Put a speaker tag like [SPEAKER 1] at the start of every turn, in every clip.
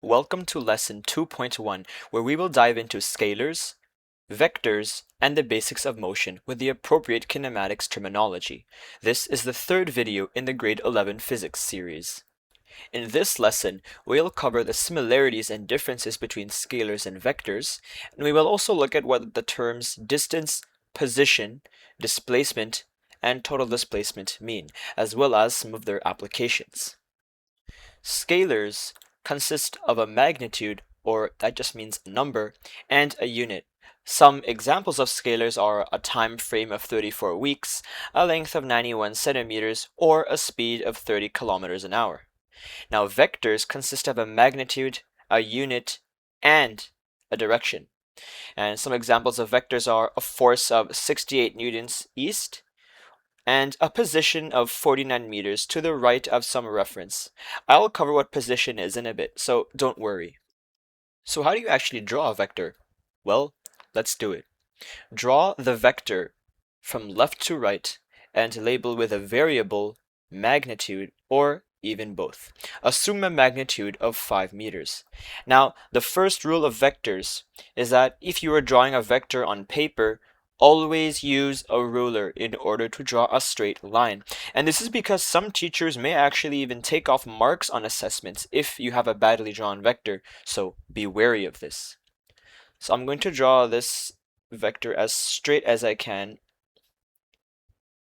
[SPEAKER 1] Welcome to lesson 2.1, where we will dive into scalars, vectors, and the basics of motion with the appropriate kinematics terminology. This is the third video in the grade 11 physics series. In this lesson, we'll cover the similarities and differences between scalars and vectors, and we will also look at what the terms distance, position, displacement, and total displacement mean, as well as some of their applications. Scalars consist of a magnitude, or that just means a number, and a unit. Some examples of scalars are a time frame of 34 weeks, a length of 91 centimeters, or a speed of 30 kilometers an hour. Now, vectors consist of a magnitude, a unit, and a direction. And some examples of vectors are a force of 68 newtons east, and a position of 49 meters to the right of some reference. I'll cover what position is in a bit, so don't worry. So how do you actually draw a vector? Well, let's do it. Draw the vector from left to right and label with a variable, magnitude, or even both. Assume a magnitude of 5 meters. Now, the first rule of vectors is that if you are drawing a vector on paper, always use a ruler in order to draw a straight line. And this is because some teachers may actually even take off marks on assessments if you have a badly drawn vector, so be wary of this. So I'm going to draw this vector as straight as I can,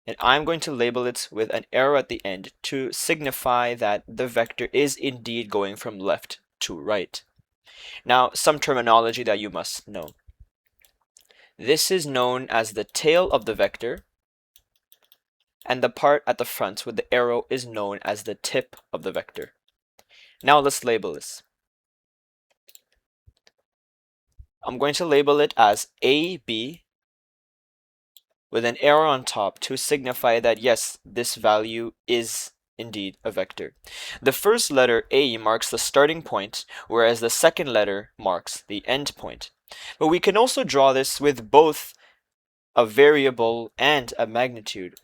[SPEAKER 1] and I'm going to label it with an arrow at the end to signify that the vector is indeed going from left to right. Now, some terminology that you must know. This is known as the tail of the vector, and the part at the front with the arrow is known as the tip of the vector. Now let's label this. I'm going to label it as AB with an arrow on top to signify that yes, this value is indeed a vector. The first letter A marks the starting point, whereas the second letter marks the end point. But we can also draw this with both a variable and a magnitude,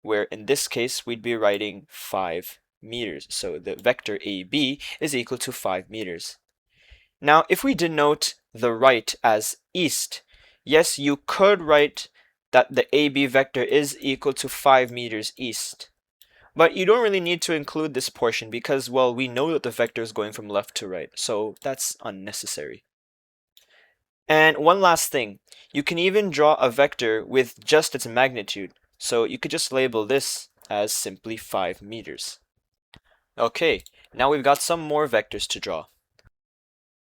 [SPEAKER 1] where in this case we'd be writing 5 meters. So the vector AB is equal to 5 meters. Now, if we denote the right as east, yes, you could write that the AB vector is equal to 5 meters east. But you don't really need to include this portion because, well, we know that the vector is going from left to right, so that's unnecessary. And one last thing, you can even draw a vector with just its magnitude. So you could just label this as simply 5 meters. Okay, now we've got some more vectors to draw.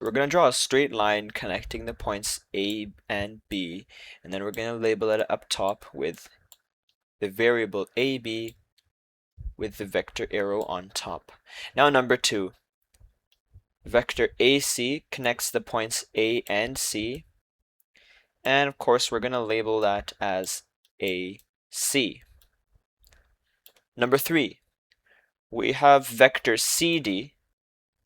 [SPEAKER 1] We're going to draw a straight line connecting the points A and B, and then we're going to label it up top with the variable AB with the vector arrow on top. Now number 2. Vector AC connects the points A and C, and of course we're going to label that as AC. Number 3. We have vector CD.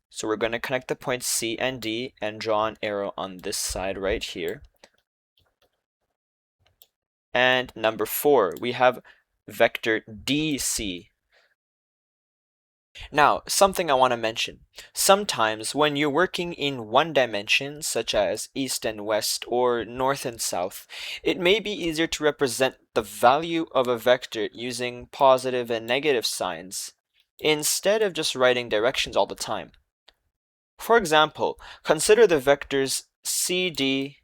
[SPEAKER 1] So we're going to connect the points C and D and draw an arrow on this side right here. And number 4, we have vector DC. Now, something I want to mention. Sometimes when you're working in one dimension, such as east and west or north and south, it may be easier to represent the value of a vector using positive and negative signs, instead of just writing directions all the time. For example, consider the vectors CD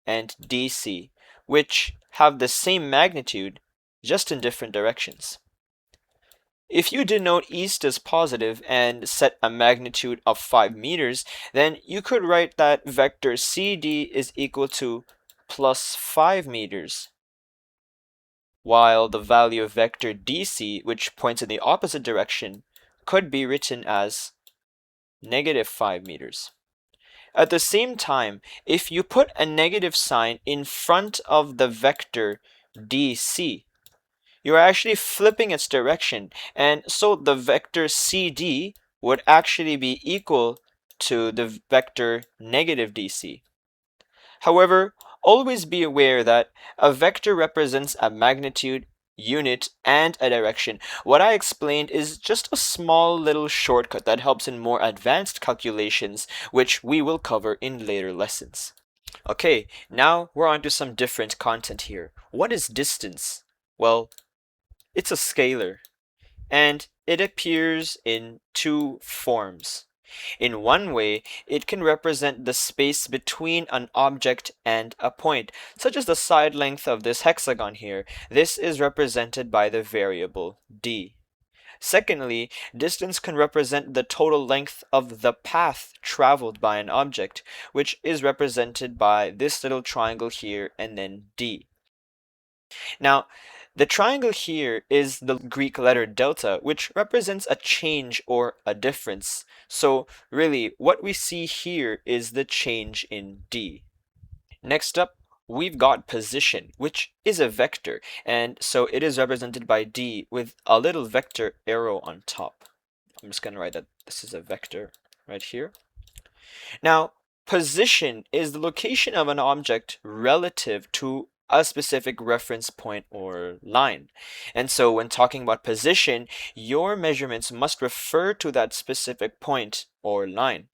[SPEAKER 1] and DC, which have the same magnitude, just in different directions. If you denote east as positive and set a magnitude of 5 meters, then you could write that vector CD is equal to plus 5 meters, while the value of vector DC, which points in the opposite direction, could be written as negative 5 meters. At the same time, if you put a negative sign in front of the vector DC, you're actually flipping its direction, and so the vector CD would actually be equal to the vector negative DC. However, always be aware that a vector represents a magnitude, unit, and a direction. What I explained is just a small little shortcut that helps in more advanced calculations, which we will cover in later lessons. Okay, now we're on to some different content here. What is distance? Well, it's a scalar, and it appears in two forms. In one way, it can represent the space between an object and a point, such as the side length of this hexagon here. This is represented by the variable d. Secondly, distance can represent the total length of the path traveled by an object, which is represented by this little triangle here and then d. Now, the triangle here is the Greek letter delta, which represents a change or a difference. So really, what we see here is the change in d. Next up, we've got position, which is a vector, and so it is represented by d with a little vector arrow on top. I'm just going to write that this is a vector right here. Now, position is the location of an object relative to a specific reference point or line. And so when talking about position, your measurements must refer to that specific point or line.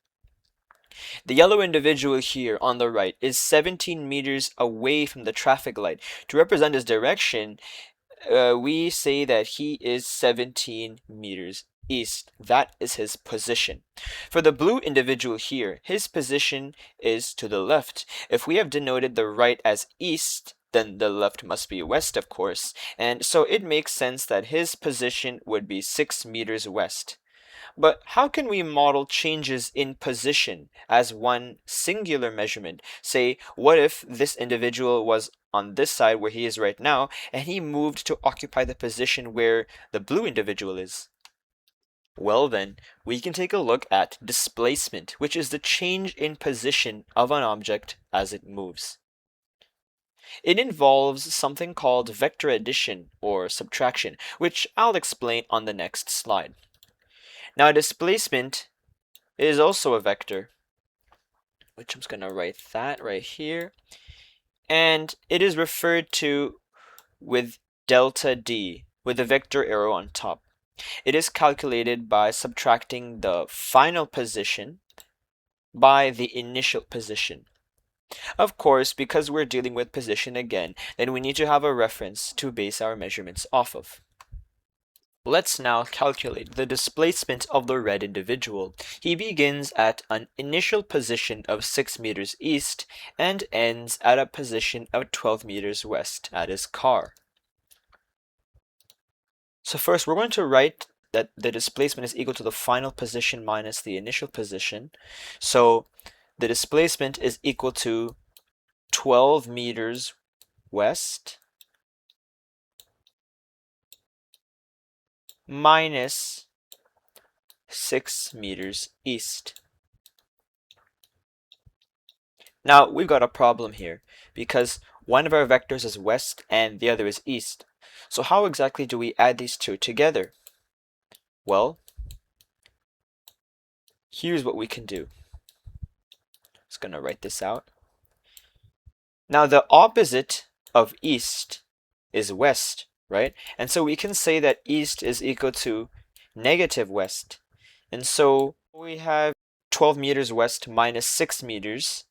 [SPEAKER 1] The yellow individual here on the right is 17 meters away from the traffic light. To represent his direction, we say that he is 17 meters east. That is his position. For the blue individual here, his position is to the left. If we have denoted the right as east, then the left must be west, of course. And so it makes sense that his position would be 6 meters west. But how can we model changes in position as one singular measurement? Say, what if this individual was on this side where he is right now, and he moved to occupy the position where the blue individual is? Well then, we can take a look at displacement, which is the change in position of an object as it moves. It involves something called vector addition or subtraction, which I'll explain on the next slide. Now, displacement is also a vector, which I'm just going to write that right here. And it is referred to with delta d, with a vector arrow on top. It is calculated by subtracting the final position by the initial position. Of course, because we're dealing with position again, then we need to have a reference to base our measurements off of. Let's now calculate the displacement of the red individual. He begins at an initial position of 6 meters east and ends at a position of 12 meters west at his car. So first, we're going to write that the displacement is equal to the final position minus the initial position. So the displacement is equal to 12 meters west minus 6 meters east. Now, we've got a problem here because one of our vectors is west and the other is east. So how exactly do we add these two together? Well, here's what we can do. Just going to write this out. Now, the opposite of east is west, right? And so we can say that east is equal to negative west. And so we have 12 meters west minus 6 meters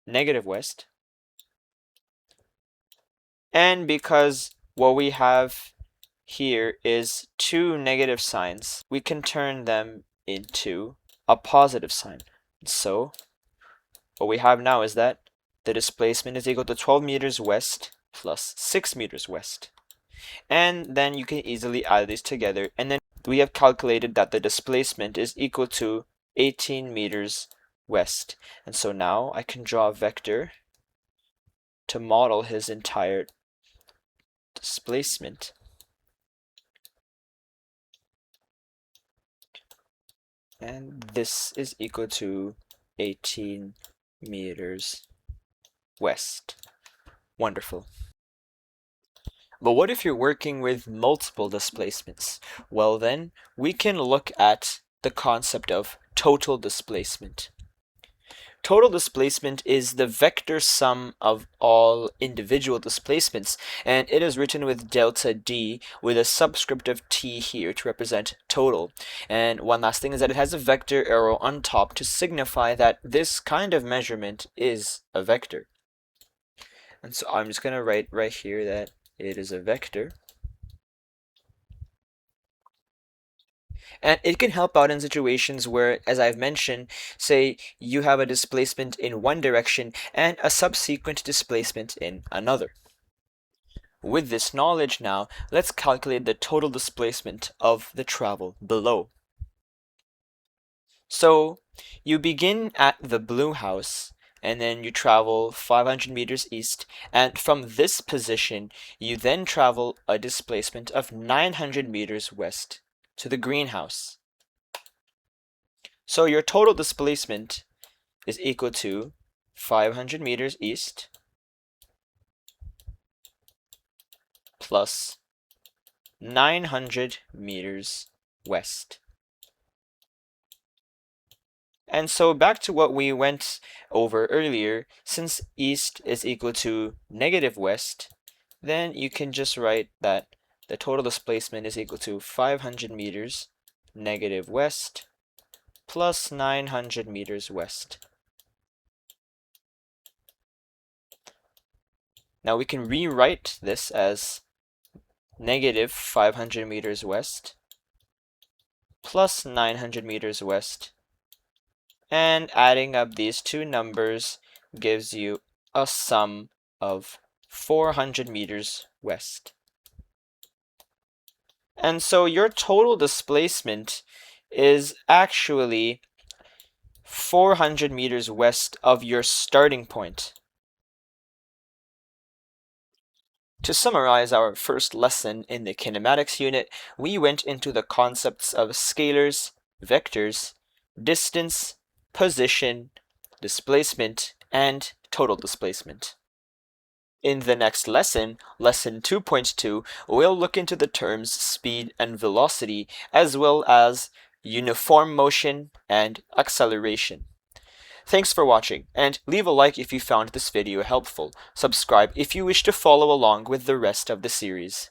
[SPEAKER 1] negative west. And because what we have here is two negative signs, we can turn them into a positive sign. So what we have now is that the displacement is equal to 12 meters west plus 6 meters west. And then you can easily add these together, and then we have calculated that the displacement is equal to 18 meters west. And so now I can draw a vector to model his entire displacement. And this is equal to 18 meters west. Wonderful. But what if you're working with multiple displacements? Well then, we can look at the concept of total displacement. Total displacement is the vector sum of all individual displacements, and it is written with delta D with a subscript of T here to represent total. And one last thing is that it has a vector arrow on top to signify that this kind of measurement is a vector. And so I'm just going to write right here that it is a vector. And it can help out in situations where, as I've mentioned, say you have a displacement in one direction and a subsequent displacement in another. With this knowledge now, let's calculate the total displacement of the travel below. So you begin at the blue house and then you travel 500 meters east, and from this position you then travel a displacement of 900 meters west to the greenhouse. So your total displacement is equal to 500 meters east plus 900 meters west. And so back to what we went over earlier, since east is equal to negative west, then you can just write that the total displacement is equal to 500 meters negative west plus 900 meters west. Now we can rewrite this as negative 500 meters west plus 900 meters west, and adding up these two numbers gives you a sum of 400 meters west. And so your total displacement is actually 400 meters west of your starting point. To summarize our first lesson in the kinematics unit, we went into the concepts of scalars, vectors, distance, position, displacement, and total displacement. In the next lesson, lesson 2.2, we'll look into the terms speed and velocity, as well as uniform motion and acceleration. Thanks for watching, and leave a like if you found this video helpful. Subscribe if you wish to follow along with the rest of the series.